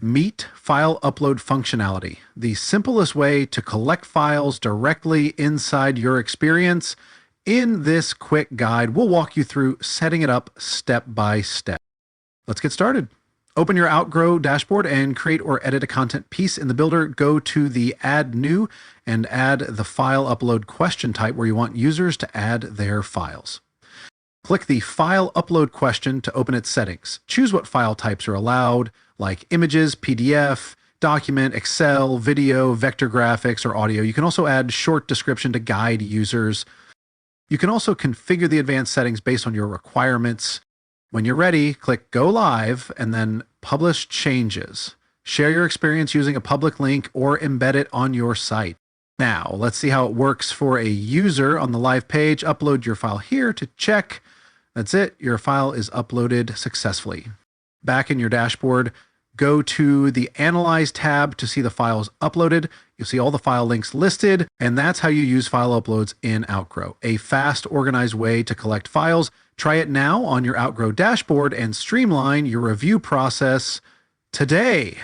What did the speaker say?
Meet File Upload Functionality, the simplest way to collect files directly inside your experience. In this quick guide, we'll walk you through setting it up step by step. Let's get started. Open your Outgrow dashboard and create or edit a content piece in the builder. Go to the Add New and add the file upload question type where you want users to add their files. Click the File Upload question to open its settings. Choose what file types are allowed, like images, PDF, document, Excel, video, vector graphics, or audio. You can also add short description to guide users. You can also configure the advanced settings based on your requirements. When you're ready, click Go Live and then Publish Changes. Share your experience using a public link or embed it on your site. Now, let's see how it works for a user on the live page. Upload your file here to check. That's it. Your file is uploaded successfully. Back in your dashboard, go to the Analyze tab to see the files uploaded. You'll see all the file links listed, and that's how you use file uploads in Outgrow. A fast, organized way to collect files. Try it now on your Outgrow dashboard and streamline your review process today.